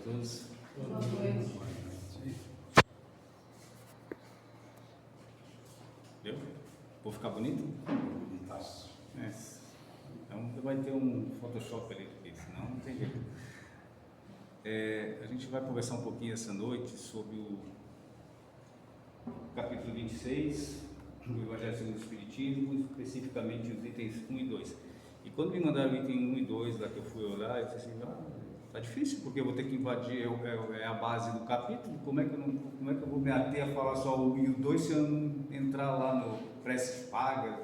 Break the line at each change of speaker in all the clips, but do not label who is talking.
todos.
Boa noite.
Deu? Vou ficar bonito?
Bonitaço.
É. Então vai ter um Photoshop ali, senão não tem jeito. A gente vai conversar um pouquinho essa noite sobre o capítulo 26 do Evangelho segundo o Espiritismo, especificamente os itens 1 e 2. E quando me mandaram o item 1 e 2 lá que eu fui olhar, eu disse assim, tá difícil, porque eu vou ter que invadir, é a base do capítulo, como é que eu vou me ater a falar só o 1 e o 2 se eu não entrar lá no preces paga,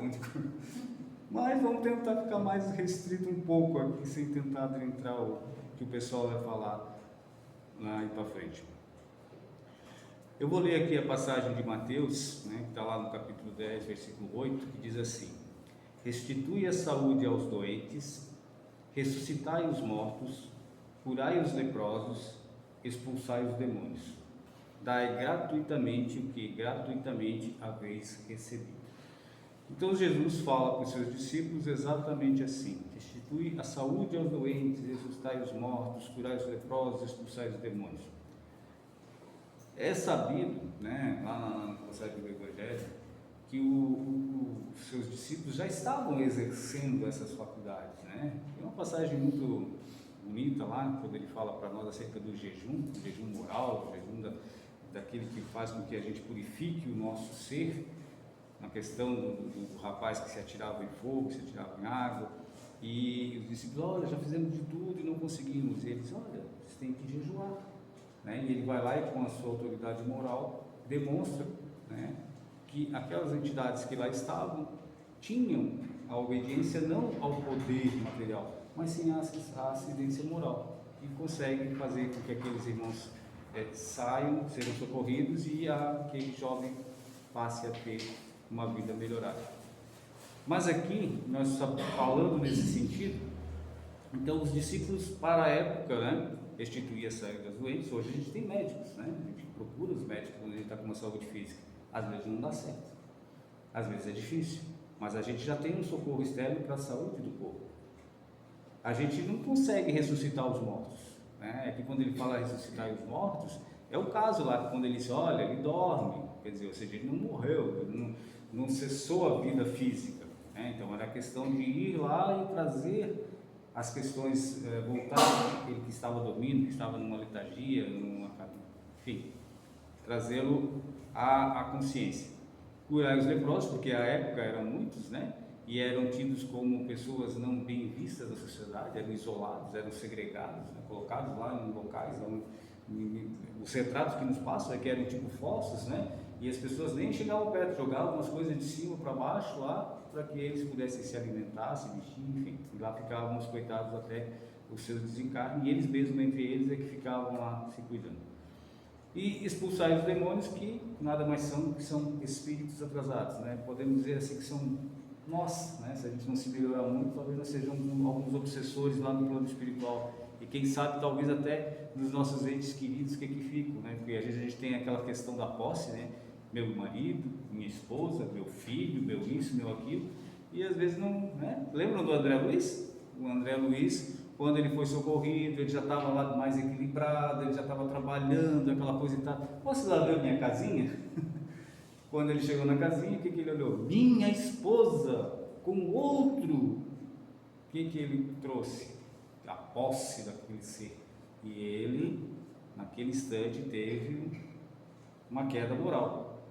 mas vamos tentar ficar mais restrito um pouco aqui, sem tentar adentrar o que o pessoal vai falar lá e para frente. Eu vou ler aqui a passagem de Mateus, que está lá no capítulo 10, versículo 8, que diz assim: restitui a saúde aos doentes, ressuscitai os mortos, curai os leprosos, expulsai os demônios. Dai gratuitamente o que gratuitamente haveis recebido. Então Jesus fala para os seus discípulos exatamente assim: restitui a saúde aos doentes, ressuscitai os mortos, curai os leprosos, expulsai os demônios. É sabido, lá na passagem do Evangelho, que os seus discípulos já estavam exercendo essas faculdades, Tem uma passagem muito bonita lá, quando ele fala para nós acerca do jejum moral, o jejum daquele que faz com que a gente purifique o nosso ser, na questão do rapaz que se atirava em fogo, se atirava em água, e os discípulos, olha, já fizemos de tudo e não conseguimos. E eles, olha, vocês têm que jejuar, E ele vai lá e com a sua autoridade moral demonstra, que aquelas entidades que lá estavam tinham a obediência não ao poder material, mas sim à assistência moral, e conseguem fazer com que aqueles irmãos saiam, sejam socorridos e aquele jovem passe a ter uma vida melhorada. Mas aqui, nós estamos falando nesse sentido, então os discípulos para a época, restituir a saúde dos doentes. Hoje a gente tem médicos, a gente procura os médicos quando a gente está com uma saúde física, às vezes não dá certo, às vezes é difícil, mas a gente já tem um socorro externo para a saúde do corpo. A gente não consegue ressuscitar os mortos, É que quando ele fala ressuscitar os mortos, é o caso lá, quando ele diz, olha, ele dorme, quer dizer, ou seja, ele não morreu, ele não cessou a vida física, Então era a questão de ir lá e trazer as questões voltadas daquele que estava dormindo, que estava numa letargia, enfim, trazê-lo à consciência. Curar os leprosos, porque à época eram muitos, e eram tidos como pessoas não bem vistas da sociedade, eram isolados, eram segregados, colocados lá em locais, os retratos que nos passam é que eram tipo fossos, e as pessoas nem chegavam perto, jogavam umas coisas de cima para baixo lá, para que eles pudessem se alimentar, se vestir, enfim, e lá ficavam os coitados até os seus desencarnes, e eles mesmos entre eles é que ficavam lá se cuidando. E expulsar os demônios, que nada mais são do que são espíritos atrasados, Podemos dizer assim que são nós, Se a gente não se melhorar muito, talvez nós sejamos alguns obsessores lá no plano espiritual, e quem sabe talvez até nos nossos entes queridos que ficam, Porque às vezes a gente tem aquela questão da posse, Meu marido, minha esposa, meu filho, meu isso, meu aquilo, e às vezes não, Lembram do André Luiz? O André Luiz, quando ele foi socorrido, ele já estava lá mais equilibrado, ele já estava trabalhando, aquela coisa e tal. Posso lá ver minha casinha? Quando ele chegou na casinha, o que ele olhou? Minha esposa com outro. O que ele trouxe? A posse daquele ser. E ele, naquele instante, teve uma queda moral,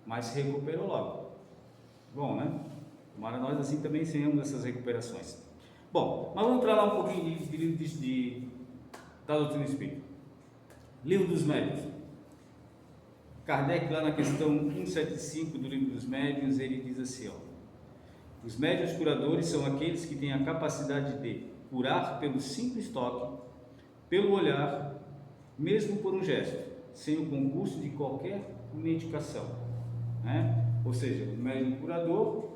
mas se recuperou logo. Bom, Tomara nós assim também tenhamos essas recuperações. Bom, mas vamos entrar lá um pouquinho de livro da doutrina espírita. Livro dos Médiuns. Kardec, lá na questão 175 do Livro dos Médiuns, ele diz assim, os médiuns curadores são aqueles que têm a capacidade de curar pelo simples toque, pelo olhar, mesmo por um gesto, sem o concurso de qualquer medicação, Ou seja, o médium curador,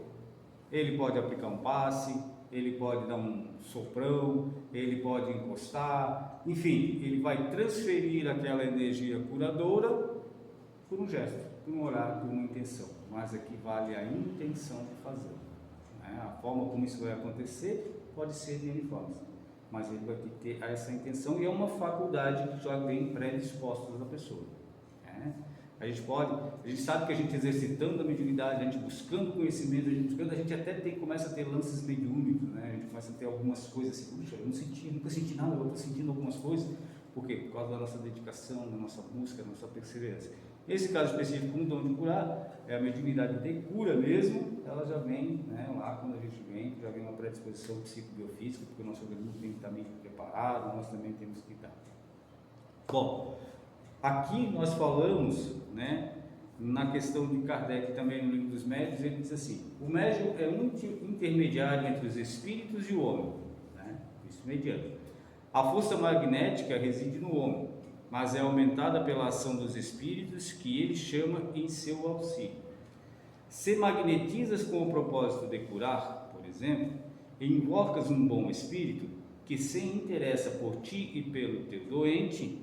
ele pode aplicar um passe, ele pode dar um soprão, ele pode encostar, enfim, ele vai transferir aquela energia curadora por um gesto, por um olhar, por uma intenção, mas aqui vale a intenção de fazer, A forma como isso vai acontecer pode ser de N formas. mas ele vai ter que ter essa intenção, e é uma faculdade que já vem predisposta da pessoa, né? A gente sabe que a gente exercitando a mediunidade, a gente buscando conhecimento, a gente até começa a ter lances mediúnicos, né? A gente começa a ter algumas coisas assim, puxa, eu nunca senti nada, eu estou sentindo algumas coisas. Por quê? Por causa da nossa dedicação, da nossa busca, da nossa perseverança. Esse caso específico, com o dom de curar, é a mediunidade de cura mesmo, ela já vem, né, lá quando a gente vem, já vem uma predisposição psicobiofísica, porque o nosso organismo tem que estar meio preparado, nós também temos que estar. Bom, aqui nós falamos, né, na questão de Kardec, também no livro dos médiuns, ele diz assim: o médium é um intermediário entre os espíritos e o homem, né, isso mediano. A força magnética reside no homem, mas é aumentada pela ação dos espíritos que ele chama em seu auxílio. Se magnetizas com o propósito de curar, por exemplo, e invocas um bom espírito que se interessa por ti e pelo teu doente,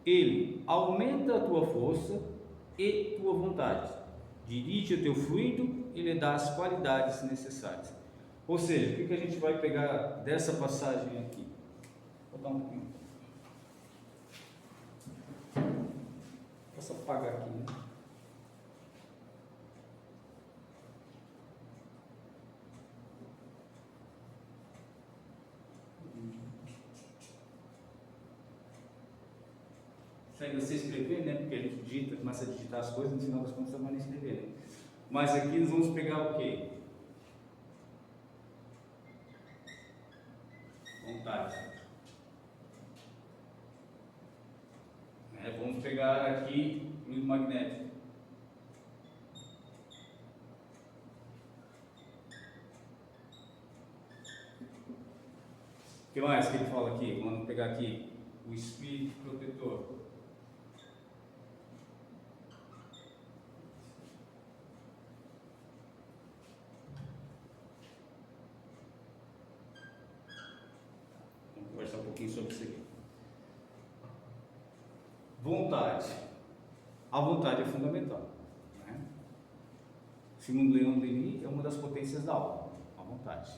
ele aumenta a tua força e tua vontade, dirige o teu fluido e lhe dá as qualidades necessárias. Ou seja, o que a gente vai pegar dessa passagem aqui? Vou dar um pouquinho. Posso apagar aqui, né? Isso aí você escrever, né? Porque a gente digita, começa a digitar as coisas, no final das contas você vai nem escrever, né? Mas aqui nós vamos pegar o quê? Vontade. Vamos pegar aqui fluido magnético. O que mais que ele fala aqui? Vamos pegar aqui o espírito protetor. Vamos conversar um pouquinho sobre isso aqui. Vontade. A vontade é fundamental, né? Segundo Leon Denis, é uma das potências da alma, a vontade,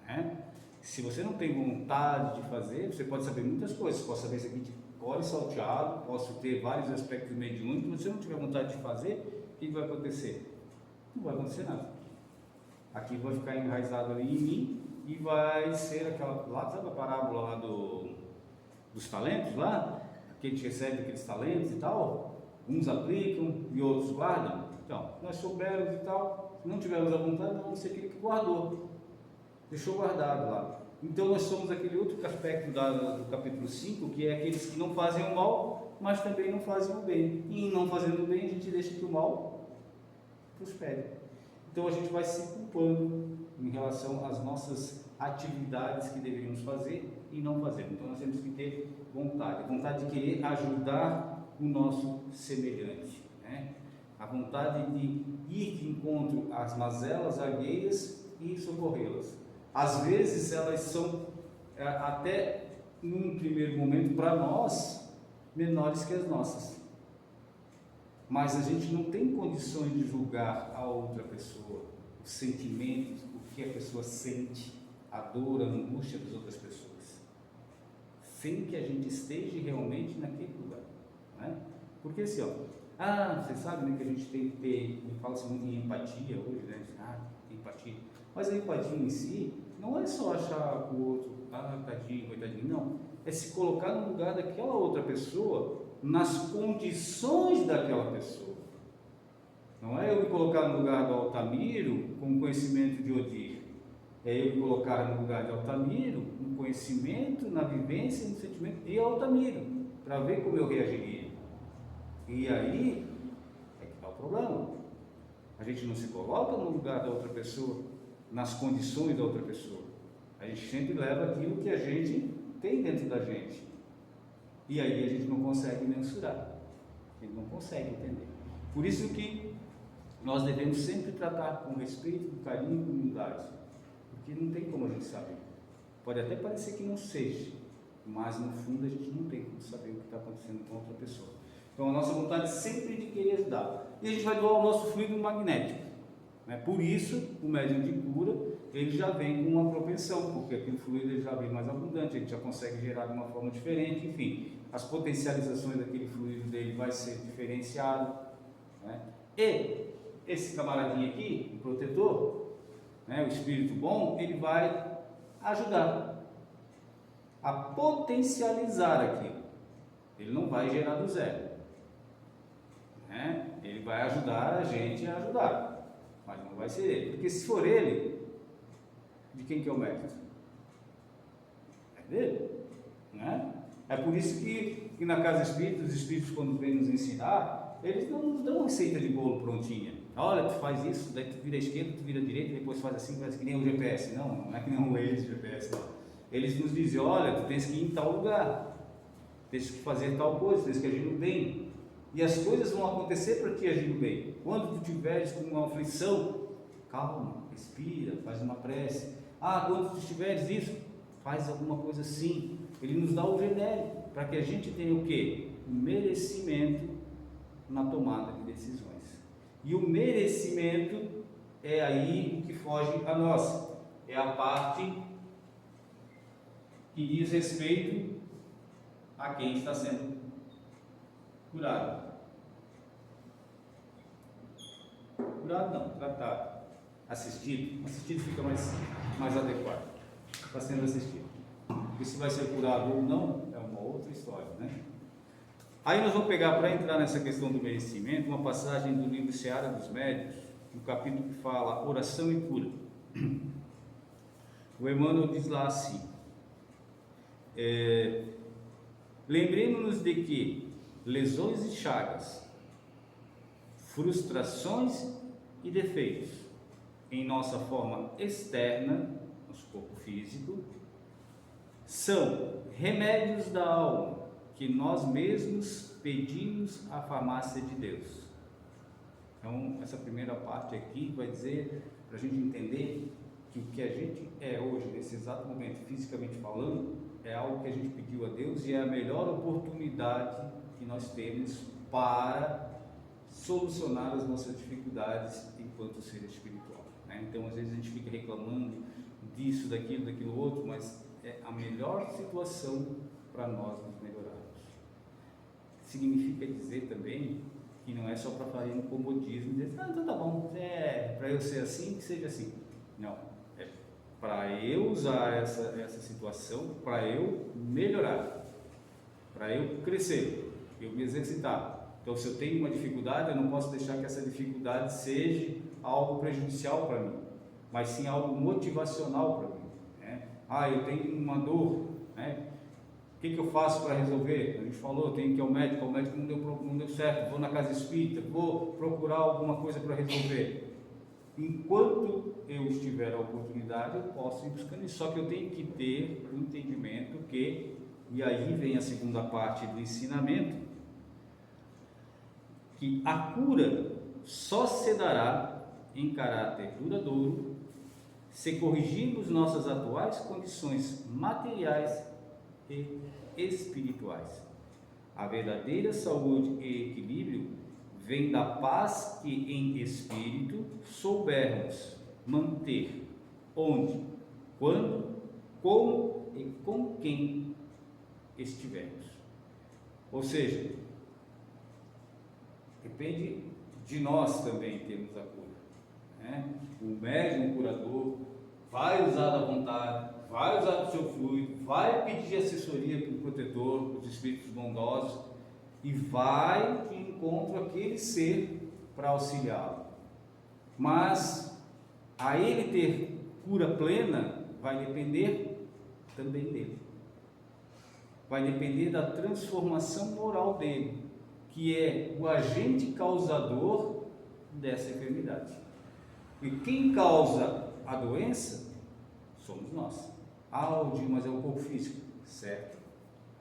né? Se você não tem vontade de fazer, você pode saber muitas coisas. Posso saber isso aqui de cor e salteado, posso ter vários aspectos mediúnicos, mas se eu não tiver vontade de fazer, o que vai acontecer? Não vai acontecer nada. Aqui vai ficar enraizado ali em mim e vai ser aquela, lá, sabe a parábola lá dos talentos lá? Que a gente recebe aqueles talentos e tal, uns aplicam e outros guardam. Então, nós soubermos e tal, se não tivermos a vontade, nós vamos ser aquele que guardou, deixou guardado lá. Então nós somos aquele outro aspecto do capítulo 5, que é aqueles que não fazem o mal, mas também não fazem o bem. E não fazendo o bem, a gente deixa que o mal prospere. Então a gente vai se culpando em relação às nossas atividades que deveríamos fazer e não fazer. Então nós temos que ter vontade de querer ajudar o nosso semelhante, né? A vontade de ir de encontro às mazelas alheias e socorrê-las. Às vezes elas são até num primeiro momento para nós menores que as nossas, mas a gente não tem condições de julgar a outra pessoa, os sentimentos, o que a pessoa sente, a dor, a angústia das outras pessoas, sem que a gente esteja realmente naquele lugar, né? Porque assim, você sabe, né, que a gente tem que ter, fala-se muito em empatia hoje, né? Tem empatia, mas a empatia em si não é só achar o outro, tadinho, coitadinho, não, é se colocar no lugar daquela outra pessoa, nas condições daquela pessoa. Não é eu me colocar no lugar do Altamiro com conhecimento de Odir, é eu me colocar no lugar de Altamiro, no conhecimento, na vivência e no sentimento de Altamiro, para ver como eu reagiria. E aí é que está o problema. A gente não se coloca no lugar da outra pessoa, nas condições da outra pessoa. A gente sempre leva aquilo que a gente tem dentro da gente. E aí a gente não consegue mensurar, a gente não consegue entender. Por isso que nós devemos sempre tratar com respeito, com carinho, com humildade, porque não tem como a gente saber. Pode até parecer que não seja, mas no fundo a gente não tem como saber o que está acontecendo com outra pessoa. Então a nossa vontade sempre é de querer ajudar. E a gente vai doar o nosso fluido magnético, né? Por isso o médium de cura, ele já vem com uma propensão, porque aquele fluido ele já vem mais abundante, ele já consegue gerar de uma forma diferente, enfim, as potencializações daquele fluido dele vai ser diferenciado, né? E esse camaradinho aqui, o protetor, né, o espírito bom, ele vai ajudar a potencializar aquilo, ele não vai gerar do zero, né? Ele vai ajudar a gente a ajudar, mas não vai ser ele, porque se for ele, de quem que é o mérito? É dele, né? É por isso que na casa espírita, os espíritos quando vêm nos ensinar, eles não nos dão receita de bolo prontinha. Olha, tu faz isso, daí tu vira à esquerda, tu vira à direita, depois faz assim, faz que nem o GPS. Não é que nem um Waze GPS, não. Eles nos dizem, olha, tu tens que ir em tal lugar, tens que fazer tal coisa, tens que agir no bem. E as coisas vão acontecer para ti agir no bem. Quando tu tiveres com uma aflição, calma, respira, faz uma prece. Quando tu tiveres isso, faz alguma coisa assim. Ele nos dá o genérico, para que a gente tenha o quê? O merecimento na tomada de decisões. E o merecimento é aí o que foge a nós. É a parte que diz respeito a quem está sendo curado. Curado não, tratado. Assistido fica mais adequado. Está sendo assistido. E se vai ser curado ou não, é uma outra história, né? Aí nós vamos pegar, para entrar nessa questão do merecimento, uma passagem do livro Seara dos Médiuns, no capítulo que fala oração e cura. O Emmanuel diz lá assim: lembremos-nos de que lesões e chagas, frustrações e defeitos em nossa forma externa, nosso corpo físico, são remédios da alma que nós mesmos pedimos à farmácia de Deus. Então, essa primeira parte aqui vai dizer, para a gente entender que o que a gente é hoje, nesse exato momento, fisicamente falando, é algo que a gente pediu a Deus e é a melhor oportunidade que nós temos para solucionar as nossas dificuldades enquanto ser espiritual, né? Então, às vezes a gente fica reclamando disso, daquilo outro, mas é a melhor situação para nós nos melhorarmos. Significa dizer também que não é só para fazer um comodismo e dizer, então tá bom, para eu ser assim, que seja assim. Não, é para eu usar essa situação, para eu melhorar, para eu crescer, eu me exercitar. Então, se eu tenho uma dificuldade, eu não posso deixar que essa dificuldade seja algo prejudicial para mim, mas sim algo motivacional para mim, né? Eu tenho uma dor, né? O que eu faço para resolver? A gente falou, tenho que ir ao médico não deu certo, vou na casa espírita, vou procurar alguma coisa para resolver. Enquanto eu estiver a oportunidade, eu posso ir buscando isso, só que eu tenho que ter o entendimento que, e aí vem a segunda parte do ensinamento, que a cura só se dará em caráter duradouro se corrigirmos nossas atuais condições materiais e espirituais. A verdadeira saúde e equilíbrio vem da paz que em espírito soubermos manter onde, quando, como e com quem estivermos. Ou seja, depende de nós também termos a cura, né? O médium, o curador, vai usar da vontade, vai usar do seu fluido, vai pedir assessoria para o protetor, para os espíritos bondosos, e vai de encontro àquele ser para auxiliá-lo. Mas a ele ter cura plena vai depender também dele. Vai depender da transformação moral dele, que é o agente causador dessa enfermidade. E quem causa a doença somos nós. Aldir, mas é o corpo físico, certo?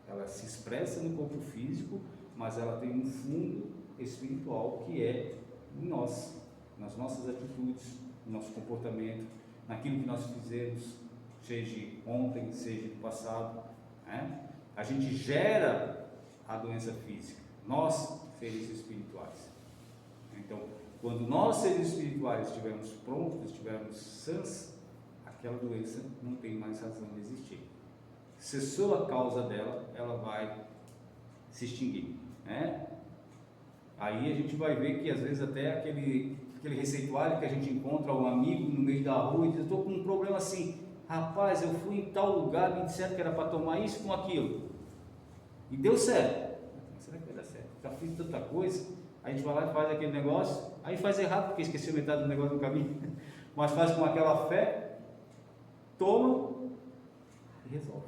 Ela se expressa no corpo físico, mas ela tem um fundo espiritual que é em nós, nas nossas atitudes, no nosso comportamento, naquilo que nós fizemos, seja ontem, seja no passado, né? A gente gera a doença física, nós, seres espirituais. Então, quando nós, seres espirituais, estivermos prontos, estivermos sãs, a aquela doença não tem mais razão de existir. Cessou a causa dela, ela vai se extinguir, né? Aí a gente vai ver que às vezes até aquele receituário que a gente encontra um amigo no meio da rua e diz: eu estou com um problema assim, rapaz, eu fui em tal lugar, me disseram que era para tomar isso com aquilo, e deu certo. Será que vai dar certo? Já fiz tanta coisa. A gente vai lá e faz aquele negócio, aí faz errado porque esqueceu metade do negócio no caminho, mas faz com aquela fé, toma e resolve.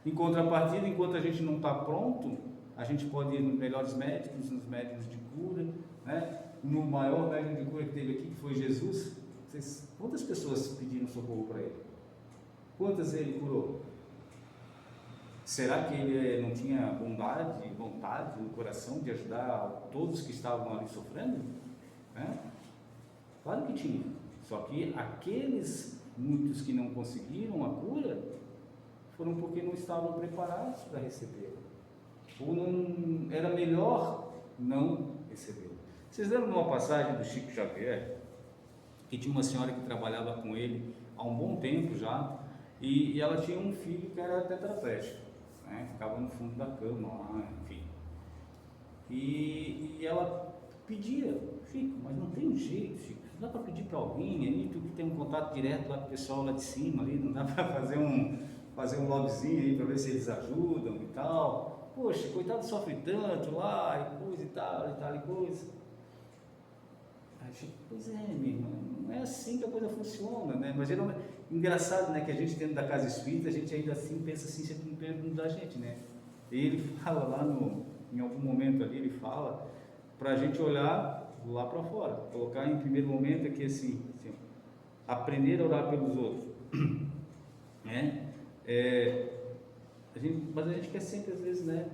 Em contrapartida, enquanto a gente não está pronto, a gente pode ir nos melhores médicos, nos médicos de cura, né? No maior médico de cura que teve aqui, que foi Jesus. Quantas pessoas pediram socorro para ele? Quantas ele curou? Será que ele não tinha bondade, vontade no coração de ajudar todos que estavam ali sofrendo? Né? Claro que tinha. Só que aqueles muitos que não conseguiram a cura foram porque não estavam preparados para receber. Ou não era melhor não receber. Vocês lembram de uma passagem do Chico Xavier, que tinha uma senhora que trabalhava com ele há um bom tempo já, e ela tinha um filho que era tetraplégico, né? Ficava no fundo da cama lá, enfim. E ela pedia: Chico, mas não tem jeito, Chico, não dá para pedir para alguém aí, tu que tem um contato direto lá com o pessoal lá de cima, ali, não dá para fazer um lobbyzinho aí para ver se eles ajudam e tal. Poxa, coitado, sofre tanto lá, e coisa e tal, e coisa. Aí Chico: pois é, minha irmã, não é assim que a coisa funciona, né? Mas geralmente, engraçado, né, que a gente dentro da casa espírita, a gente ainda assim pensa assim, sempre no pergunto da gente, né? E ele fala lá em algum momento ali, ele fala para a gente olhar lá para fora, colocar em primeiro momento aqui assim, aprender a orar pelos outros, né? Mas a gente quer sempre, às vezes, né?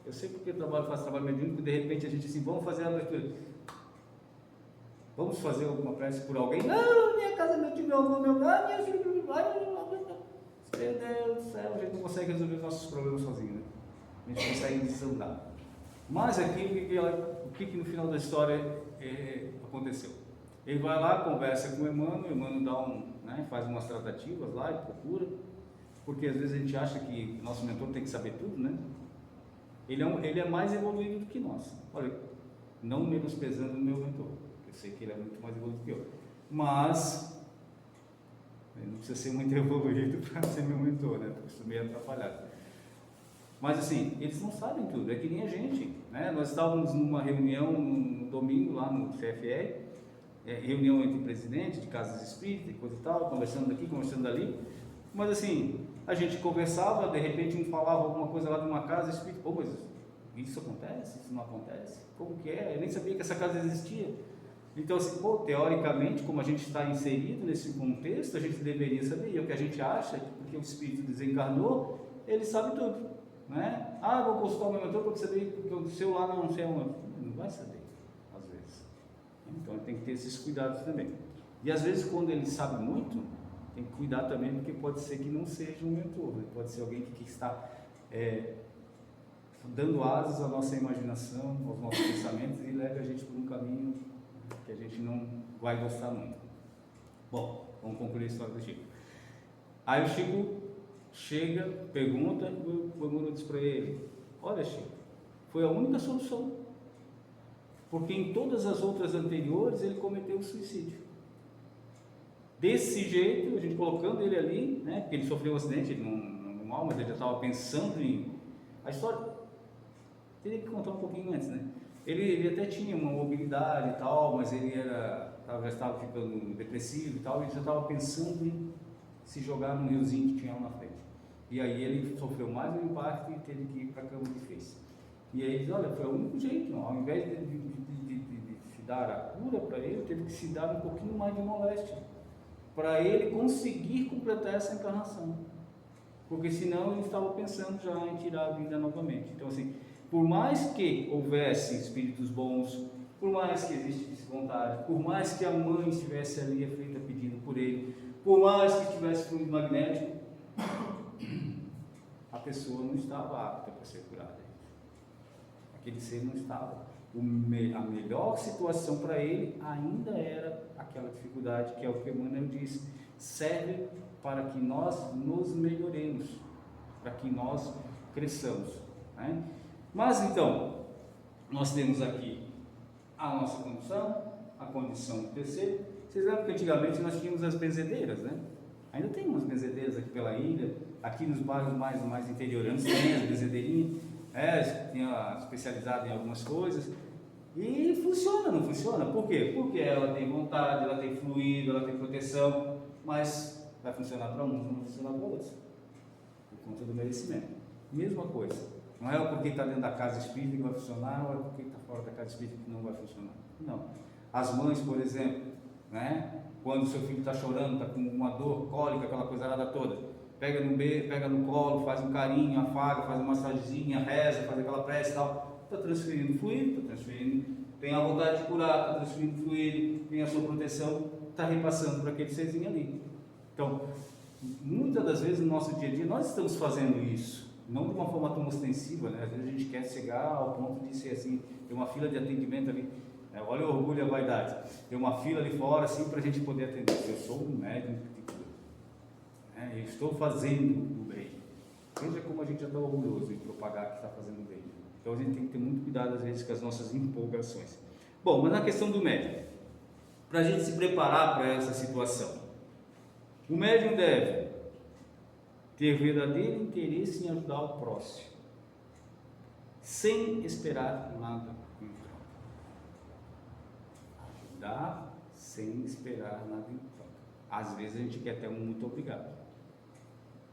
Eu sei porque eu faço trabalho mediúnico, de repente a gente assim, vamos fazer a abertura, vamos fazer alguma prece por alguém? Não, minha casa, meu tio, meu avô, meu pai, minha filha, meu Deus do céu, a gente não consegue resolver os nossos problemas sozinho, né? A gente consegue desandar. Mas aqui, o que no final da história aconteceu? Ele vai lá, conversa com o Emmanuel dá faz umas tratativas lá e procura, porque às vezes a gente acha que o nosso mentor tem que saber tudo, né? Ele é mais evoluído do que nós. Olha, não menosprezando o meu mentor, eu sei que ele é muito mais evoluído que eu, mas ele não precisa ser muito evoluído para ser meu mentor, né? Estou meio atrapalhado. Mas assim, eles não sabem tudo, é que nem a gente, né? Nós estávamos numa reunião no domingo lá no CFE, reunião entre presidentes de casas espíritas e coisa e tal, conversando daqui, conversando dali, mas assim, a gente conversava, de repente um falava alguma coisa lá de uma casa espírita: pô, mas isso acontece? Isso não acontece? Como que é? Eu nem sabia que essa casa existia. Então assim, teoricamente, como a gente está inserido nesse contexto, a gente deveria saber, e é o que a gente acha, porque o espírito desencarnou, ele sabe tudo, né? Ah, vou consultar o meu mentor para saber, porque o seu lá não sei onde. Não vai saber, às vezes. Então ele tem que ter esses cuidados também. E às vezes, quando ele sabe muito, tem que cuidar também, porque pode ser que não seja um mentor, né? Pode ser alguém que está dando asas à nossa imaginação, aos nossos pensamentos, e leva a gente por um caminho que a gente não vai gostar muito. Bom, vamos concluir a história do Chico. Aí o Chico chega, pergunta, o Emmanuel diz para ele: olha, Chico, foi a única solução, porque em todas as outras anteriores ele cometeu suicídio. Desse jeito, a gente colocando ele ali, né, porque ele sofreu um acidente, ele não mal, mas ele já estava pensando em... A história teria que contar um pouquinho antes, né? Ele até tinha uma mobilidade e tal, mas ele já estava ficando depressivo e tal, e já estava pensando em se jogar no riozinho que tinha lá na frente. E aí ele sofreu mais um impacto e teve que ir para a cama de fez. E aí ele diz: olha, foi o único jeito, não. Ao invés de se dar a cura para ele, teve que se dar um pouquinho mais de moléstia, para ele conseguir completar essa encarnação, porque senão ele estava pensando já em tirar a vida novamente. Então assim, por mais que houvesse espíritos bons, por mais que existisse vontade, por mais que a mãe estivesse ali aflita pedindo por ele, por mais que tivesse fluido magnético, a pessoa não estava apta para ser curada. Aquele ser não estava. A melhor situação para ele ainda era aquela dificuldade, que é o que Emmanuel disse, serve para que nós nos melhoremos, para que nós cresçamos, né? Mas então, nós temos aqui a nossa condição, a condição do terceiro. Vocês lembram que antigamente nós tínhamos as benzedeiras, né? Ainda tem umas benzedeiras aqui pela ilha, aqui nos bairros mais interioranos tem as benzedeirinhas, tinha especializado em algumas coisas, e funciona, não funciona? Por quê? Porque ela tem vontade, ela tem fluido, ela tem proteção, mas vai funcionar para uns, não vai funcionar para outros, por conta do merecimento. Mesma coisa. Não é porque está dentro da casa espírita que vai funcionar, ou é porque está fora da casa espírita que não vai funcionar. Não. As mães, por exemplo, né? Quando o seu filho está chorando, está com uma dor, cólica, aquela coisarada toda, pega no colo, faz um carinho, afaga, faz uma massagenzinha, reza, faz aquela prece e tal, está transferindo fluido, está transferindo, tem a vontade de curar, está transferindo fluido, tem a sua proteção, está repassando para aquele serzinho ali. Então, muitas das vezes no nosso dia a dia nós estamos fazendo isso, não de uma forma tão ostensiva, né? Às vezes a gente quer chegar ao ponto de ser assim, ter uma fila de atendimento ali, olha o orgulho e a vaidade, tem uma fila ali fora assim para a gente poder atender. Eu sou um médium de cura, né? Eu estou fazendo o bem. Veja como a gente já está orgulhoso em propagar que está fazendo o bem. Então a gente tem que ter muito cuidado às vezes com as nossas empolgações. Bom, mas na questão do médium, para a gente se preparar para essa situação, o médium deve ter verdadeiro interesse em ajudar o próximo, sem esperar nada em troca. Ajudar sem esperar nada em troca. Às vezes a gente quer até um muito obrigado,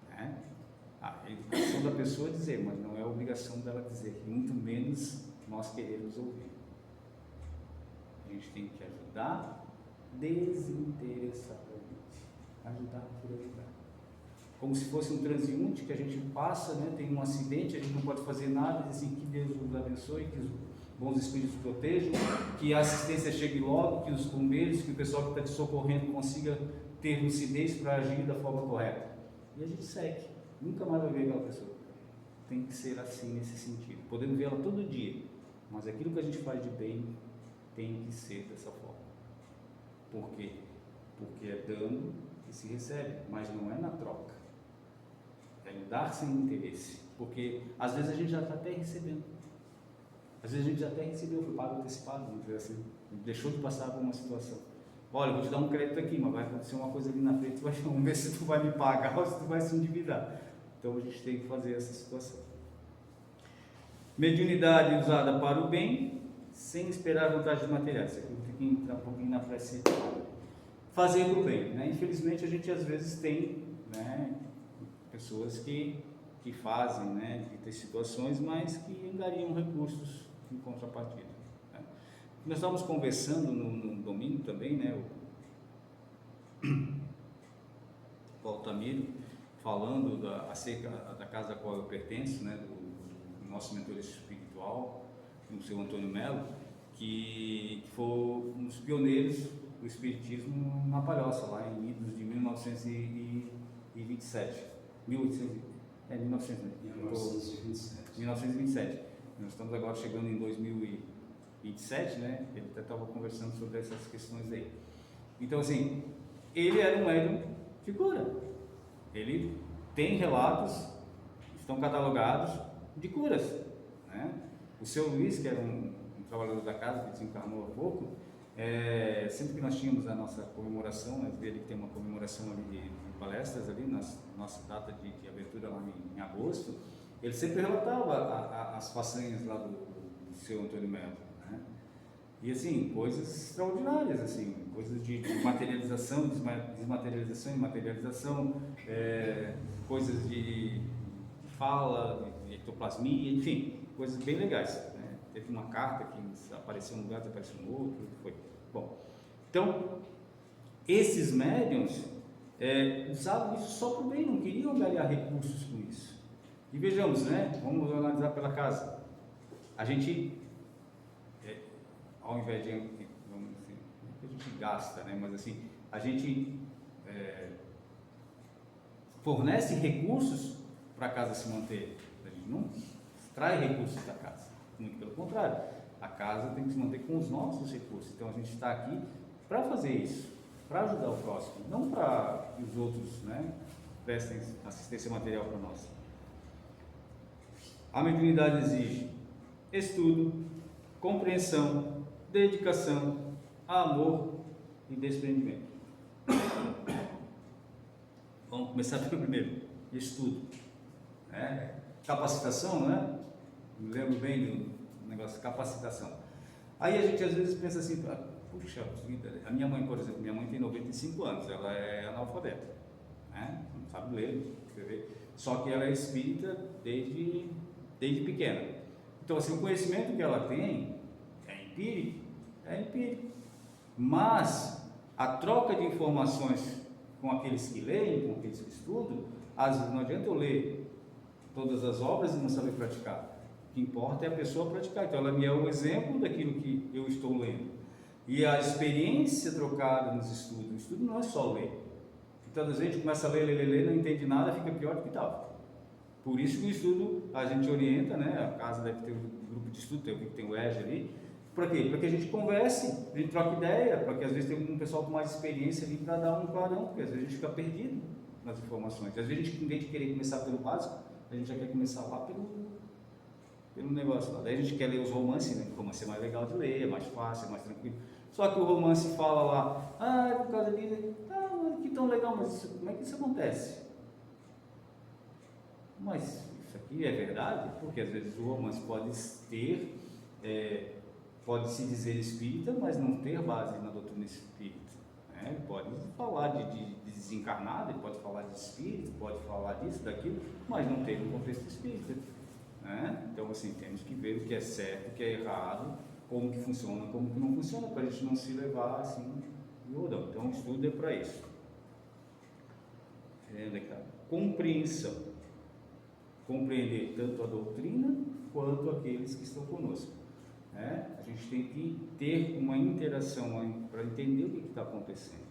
né? A educação da pessoa é dizer, mas não é a obrigação dela dizer, muito menos nós queremos ouvir. A gente tem que ajudar desinteressadamente, ajudar por ajudar. Como se fosse um transeunte que a gente passa, né, tem um acidente, a gente não pode fazer nada, diz assim, que Deus nos abençoe, que os bons espíritos protejam, que a assistência chegue logo, que os bombeiros, que o pessoal que está te socorrendo consiga ter lucidez para agir da forma correta. E a gente segue, nunca mais vai ver aquela pessoa. Tem que ser assim nesse sentido. Podemos vê-la todo dia, mas aquilo que a gente faz de bem tem que ser dessa forma. Por quê? Porque é dando que se recebe, mas não é na troca. É dar sem interesse, porque às vezes a gente já está até recebendo. Às vezes a gente já até recebeu, foi pago antecipado, vamos dizer assim, deixou de passar por uma situação. Olha, eu vou te dar um crédito aqui, mas vai acontecer uma coisa ali na frente, vamos ver se tu vai me pagar ou se tu vai se endividar. Então a gente tem que fazer essa situação. Mediunidade usada para o bem, sem esperar vantagens materiais. Aqui tem que entrar um pouquinho na prece. Fazer o bem, né? Infelizmente a gente às vezes tem, né, pessoas que fazem, né, de ter situações, mas que angariam recursos em contrapartida, né? Nós estávamos conversando no domingo também, né, o Altamiro, falando acerca da casa a qual eu pertenço, né, do nosso mentor espiritual, o seu Antônio Melo, que foi um dos pioneiros do espiritismo na Palhoça, lá em idos de 1927. 1927. Nós estamos agora chegando em 2027, né? Ele até estava conversando sobre essas questões aí. Então, assim, ele era um médium de cura. Ele tem relatos, estão catalogados de curas, né? O seu Luiz, que era um trabalhador da casa, que desencarnou há pouco, sempre que nós tínhamos a nossa comemoração, né, dele que tem uma comemoração ali de palestras ali, nossa data de abertura lá em agosto, ele sempre relatava as façanhas lá do seu Antônio Melo, né? E assim, coisas extraordinárias, assim, coisas de materialização, desmaterialização e materialização, coisas de fala, de ectoplasmia, enfim, coisas bem legais, né? Teve uma carta que apareceu num lugar, desapareceu no outro, foi. Bom, então, esses médiums usavam isso só para o bem, não queriam angariar recursos com isso. E vejamos, né? Vamos analisar pela casa. A gente, ao invés de, vamos assim, não é que a gente gasta, né? Mas assim, a gente fornece recursos para a casa se manter. A gente não extrai recursos da casa, muito pelo contrário. A casa tem que se manter com os nossos recursos. Então a gente está aqui para fazer isso. para ajudar o próximo, não para que os outros, né, prestem assistência material para nós. A mediunidade exige estudo, compreensão, dedicação, amor e desprendimento. Vamos começar pelo primeiro, estudo. Capacitação, né? Me lembro bem do negócio de capacitação. Aí a gente às vezes pensa assim, puxa vida, a minha mãe, por exemplo, minha mãe tem 95 anos, ela é analfabeta, né? Não sabe ler, escrever, só que ela é espírita desde pequena. Então assim, o conhecimento que ela tem é empírico, mas a troca de informações com aqueles que leem, com aqueles que estudam, às vezes não adianta eu ler todas as obras e não saber praticar. O que importa é a pessoa praticar. Então ela me é um exemplo daquilo que eu estou lendo. E a experiência trocada nos estudos, o estudo não é só ler. Então às vezes a gente começa a ler, não entende nada, fica pior do que estava. Por isso que o estudo a gente orienta, né? A casa deve ter um grupo de estudo, tem o EJA ali. Para quê? Para que a gente converse, a gente troque ideia, para que às vezes tem um pessoal com mais experiência ali para dar um clarão, porque às vezes a gente fica perdido nas informações. Às vezes a gente, em vez de querer começar pelo básico, a gente já quer começar lá pelo negócio lá. Daí a gente quer ler os romances, né? O romance é mais legal de ler, é mais fácil, é mais tranquilo. Só que o romance fala lá, por causa disso, mas que tão legal, mas como é que isso acontece? Mas isso aqui é verdade? Porque às vezes o romance pode ter, pode se dizer espírita, mas não ter base na doutrina espírita. Ele pode falar de desencarnado, ele pode falar de espírito, pode falar disso, daquilo, mas não tem um contexto espírita. Então, assim, temos que ver o que é certo, o que é errado, como que funciona, como que não funciona, para a gente não se levar assim de rodão. Então, o estudo é para isso. Compreensão. Compreender tanto a doutrina quanto aqueles que estão conosco. A gente tem que ter uma interação para entender o que está acontecendo.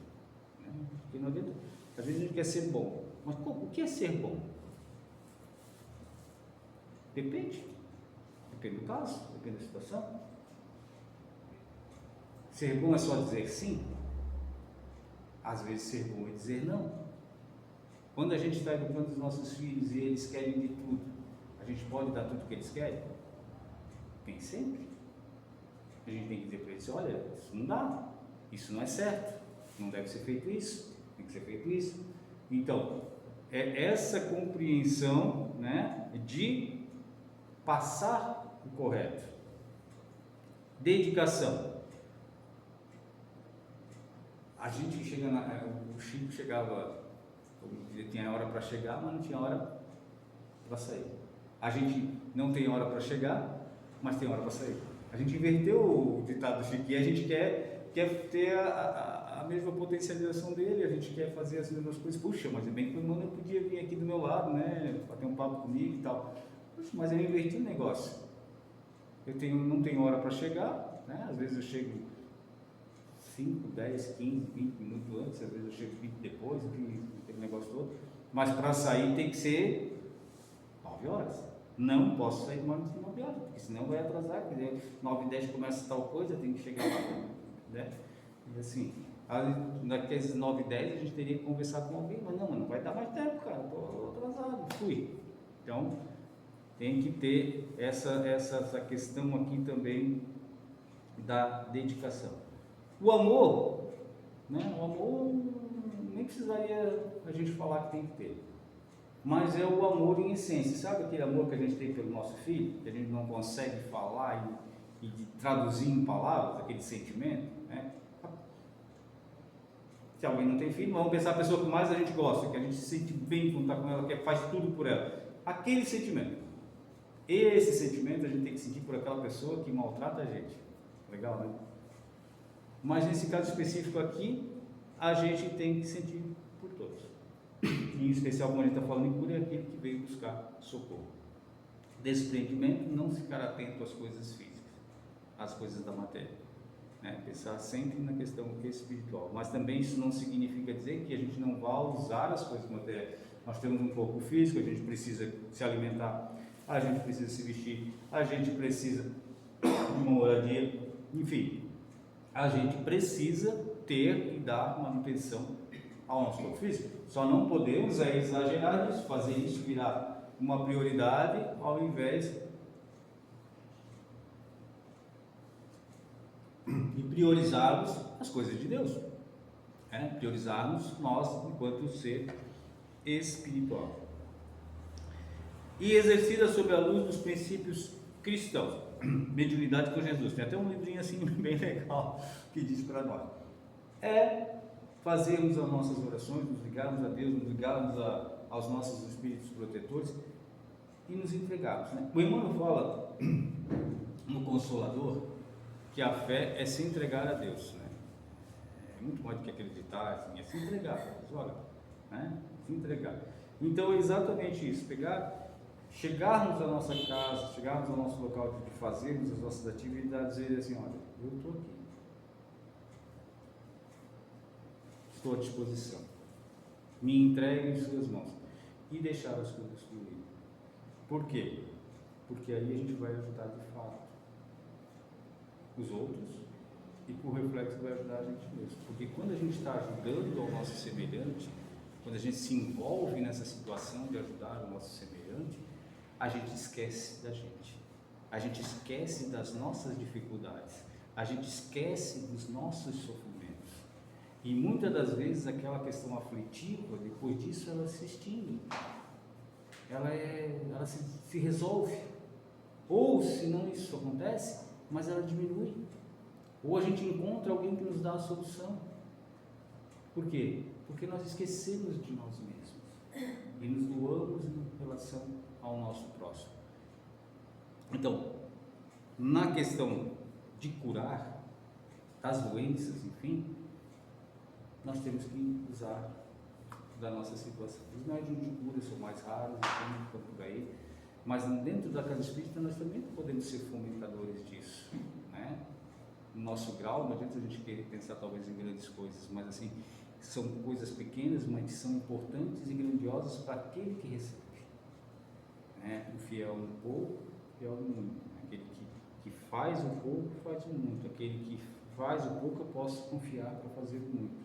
Porque não adianta. Às vezes a gente quer ser bom, mas o que é ser bom? Depende do caso, depende da situação. Ser bom é só dizer sim? Às vezes ser bom é dizer não. Quando a gente está educando os nossos filhos e eles querem de tudo, a gente pode dar tudo o que eles querem? Nem sempre. A gente tem que dizer para eles, olha, isso não dá, isso não é certo, não deve ser feito isso, tem que ser feito isso. Então, é essa compreensão, né, de passar o correto. Dedicação. A gente chega o Chico chegava, ele tinha hora para chegar, mas não tinha hora para sair. A gente não tem hora para chegar, mas tem hora para sair. A gente inverteu o ditado do Chico e a gente quer ter a mesma potencialização dele, a gente quer fazer as mesmas coisas. Puxa, mas é bem que o irmão não podia vir aqui do meu lado, né, bater um papo comigo e tal. Puxa, mas eu inverti o negócio. Não tenho hora para chegar, né? Às vezes eu chego 5, 10, 15, 20 minutos antes, às vezes eu chego 20 depois, aquele negócio todo. Mas para sair tem que ser 9 horas. Não posso sair mais de 9 horas, porque senão vai atrasar. Quer dizer, 9 e 10 começa tal coisa, tem que chegar lá, né? E assim, naqueles 9 e 10 a gente teria que conversar com alguém, mas não vai dar mais tempo, cara, estou atrasado, fui. Então, tem que ter essa questão aqui também da dedicação. O amor, né? O amor nem precisaria a gente falar que tem que ter. Mas é o amor em essência. Sabe aquele amor que a gente tem pelo nosso filho, que a gente não consegue falar e traduzir em palavras, aquele sentimento, né? Se alguém não tem filho, vamos pensar a pessoa que mais a gente gosta, que a gente se sente bem quando está com ela, que faz tudo por ela. Aquele sentimento. Esse sentimento a gente tem que sentir por aquela pessoa que maltrata a gente. Legal, né? Mas nesse caso específico aqui, a gente tem que sentir por todos. Em especial, como a gente está falando em cura, é aquele que veio buscar socorro. Desprendimento, não ficar atento às coisas físicas, às coisas da matéria. Pensar sempre na questão espiritual. Mas também isso não significa dizer que a gente não vá usar as coisas materiais. Nós temos um corpo físico, a gente precisa se alimentar, a gente precisa se vestir, a gente precisa de uma moradia, enfim, a gente precisa ter e dar manutenção ao nosso corpo físico. Só não podemos exagerar nisso, fazer isso virar uma prioridade ao invés de priorizarmos as coisas de Deus, priorizarmos nós enquanto ser espiritual. E exercida sob a luz dos princípios cristãos, mediunidade com Jesus. Tem até um livrinho assim bem legal que diz para nós: fazermos as nossas orações, nos ligarmos a Deus, nos ligarmos aos nossos espíritos protetores e nos entregarmos. O Emmanuel fala no Consolador que a fé é se entregar a Deus. É muito mais do que acreditar, assim, é se entregar. Olha, se entregar. Então é exatamente isso: chegarmos à nossa casa, chegarmos ao nosso local de fazermos as nossas atividades e dizer assim: olha, eu estou aqui, estou à disposição, me entregue em suas mãos e deixar as coisas fluírem. Por quê? Porque aí a gente vai ajudar de fato os outros e por reflexo vai ajudar a gente mesmo. Porque quando a gente está ajudando ao nosso semelhante, quando a gente se envolve nessa situação de ajudar o nosso semelhante, a gente esquece da gente, a gente esquece das nossas dificuldades, a gente esquece dos nossos sofrimentos. E muitas das vezes aquela questão aflitiva, depois disso ela se extingue, ela se resolve. Ou se não isso acontece, mas ela diminui. Ou a gente encontra alguém que nos dá a solução. Por quê? Porque nós esquecemos de nós mesmos e nos doamos em relação ao nosso próximo. Então, na questão de curar das doenças, enfim, nós temos que usar da nossa situação. Os médiuns de cura são mais raros, estão por aí, mas dentro da casa espírita nós também podemos ser fomentadores disso, No nosso grau, não adianta a gente querer pensar talvez em grandes coisas, mas assim, são coisas pequenas, mas que são importantes e grandiosas para aquele que recebe. O fiel no pouco, fiel no muito. Aquele que faz o pouco, faz o muito. Aquele que faz o pouco, eu posso confiar para fazer o muito.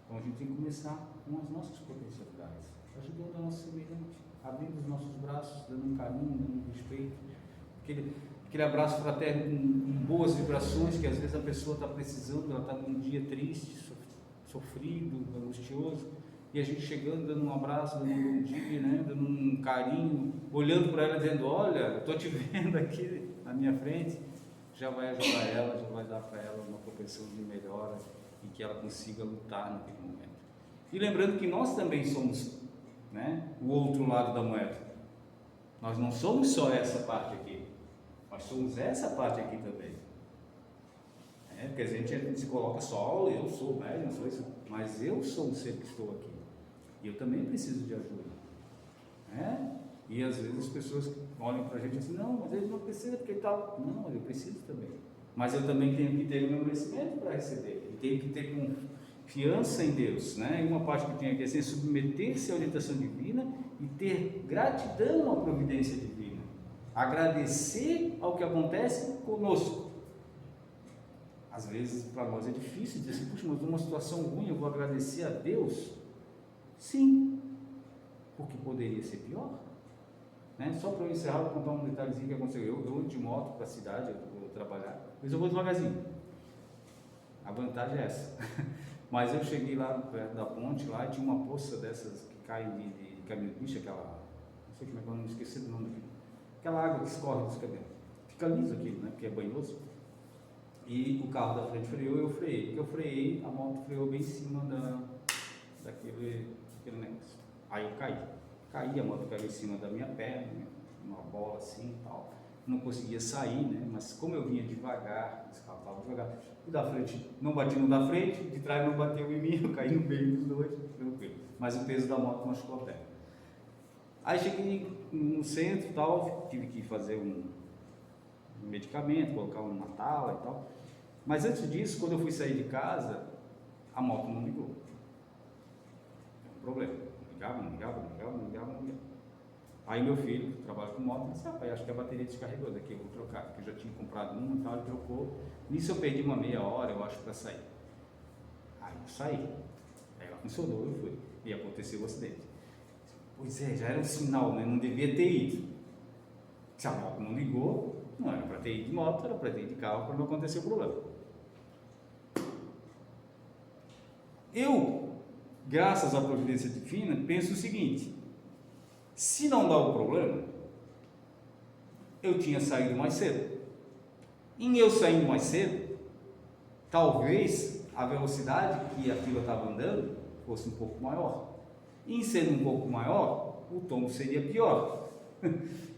Então a gente tem que começar com as nossas potencialidades, ajudando a nossa semelhante, abrindo os nossos braços, dando um carinho, dando um respeito, aquele abraço fraterno com boas vibrações, que às vezes a pessoa está precisando, ela está num dia triste, sofrido, angustioso, e a gente chegando, dando um abraço, dando um bom dia, dando um carinho, olhando para ela dizendo: olha, estou te vendo aqui na minha frente, já vai ajudar ela, já vai dar para ela uma propensão de melhora e que ela consiga lutar naquele momento. E lembrando que nós também somos o outro lado da moeda. Nós não somos só essa parte aqui, nós somos essa parte aqui também. Porque a gente se coloca só: eu sou médium, eu sou isso, mas eu sou um ser que estou aqui e eu também preciso de ajuda. E às vezes as pessoas olham para a gente assim: não, mas ele não precisa porque tal. Não, mas eu preciso também. Mas eu também tenho que ter o meu merecimento para receber, e tenho que ter confiança em Deus, E uma parte que eu tenho aqui é assim: submeter-se à orientação divina e ter gratidão à providência divina, agradecer ao que acontece conosco. Às vezes para nós é difícil dizer assim: puxa, mas numa situação ruim eu vou agradecer a Deus? Sim, porque poderia ser pior. Só para eu encerrar, vou contar um detalhezinho que aconteceu. Eu ando de moto para a cidade, eu vou trabalhar, mas eu vou devagarzinho. A vantagem é essa. Mas eu cheguei lá perto da ponte, lá, e tinha uma poça dessas que caem de caminho de bicho, aquela, não sei como é que eu não esqueci do nome daquilo, aquela água que escorre dos caminhões. Fica liso aquilo, porque é banhoso. E o carro da frente freou, eu freiei. Porque eu freiei, a moto freou bem em cima daquele negócio. Aí eu caí, a moto caiu em cima da minha perna, uma bola assim e tal. Não conseguia sair, mas como eu vinha devagar, esse carro estava devagar, o da frente não bati no da frente, de trás não bateu em mim, eu caí no meio dos dois, tranquilo. Mas o peso da moto machucou a perna. Aí cheguei no centro e tal, tive que fazer um medicamento, colocar uma tala e tal. Mas antes disso, quando eu fui sair de casa, a moto não ligou. É um problema. Não ligava. Aí meu filho, que trabalha com moto, disse: pai, acho que a bateria descarregou daqui, eu vou trocar, porque eu já tinha comprado uma e tal, ele trocou. Nisso eu perdi uma meia hora, eu acho, para sair. Aí eu saí. Aí ela funcionou, eu fui. E aconteceu o acidente. Pois é, já era um sinal, né? Não devia ter ido. Se a moto não ligou, não era para ter ido de moto, era para ter ido de carro para não acontecer o problema. Eu, graças à providência divina, penso o seguinte: se não dá o problema, eu tinha saído mais cedo. Em eu saindo mais cedo, talvez a velocidade que a fila estava andando fosse um pouco maior. Em sendo um pouco maior, o tombo seria pior.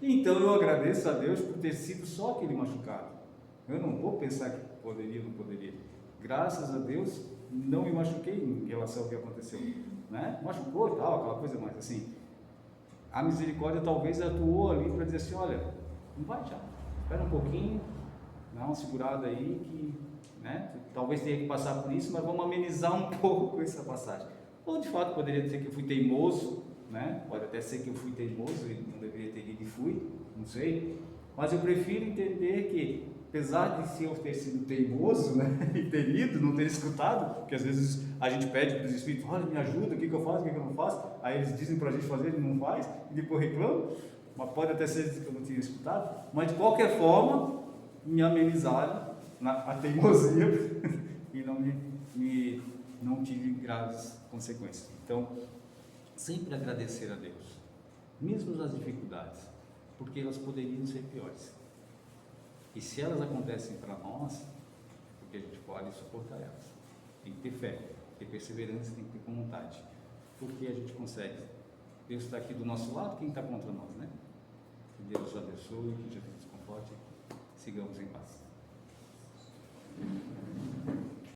Então eu agradeço a Deus por ter sido só aquele machucado. Eu não vou pensar que poderia ou não poderia. Graças a Deus, não me machuquei em relação ao que aconteceu, né? Machucou e tal, aquela coisa mais assim. A misericórdia talvez atuou ali para dizer assim: olha, não vai já, espera um pouquinho, dá uma segurada aí que, né? Talvez tenha que passar por isso, mas vamos amenizar um pouco com essa passagem. Ou de fato poderia ser que eu fui teimoso, né? Pode até ser que eu fui teimoso e não deveria ter ido e fui, não sei. Mas eu prefiro entender que, apesar de eu ter sido teimoso, né, e ter ido, não ter escutado, porque às vezes a gente pede para os Espíritos: olha, me ajuda, o que eu faço, o que eu não faço, aí eles dizem para a gente fazer, ele não faz, e depois reclama, mas pode até ser que eu não tinha escutado, mas de qualquer forma, me amenizaram a teimosia e não tive graves consequências. Então, sempre agradecer a Deus, mesmo nas dificuldades, porque elas poderiam ser piores. E se elas acontecem para nós, é porque a gente pode suportar elas. Tem que ter fé, tem perseverança, tem que ter vontade. Porque a gente consegue. Deus está aqui do nosso lado, quem está contra nós, né? Que Deus nos abençoe, que Jesus nos conforte. Sigamos em paz.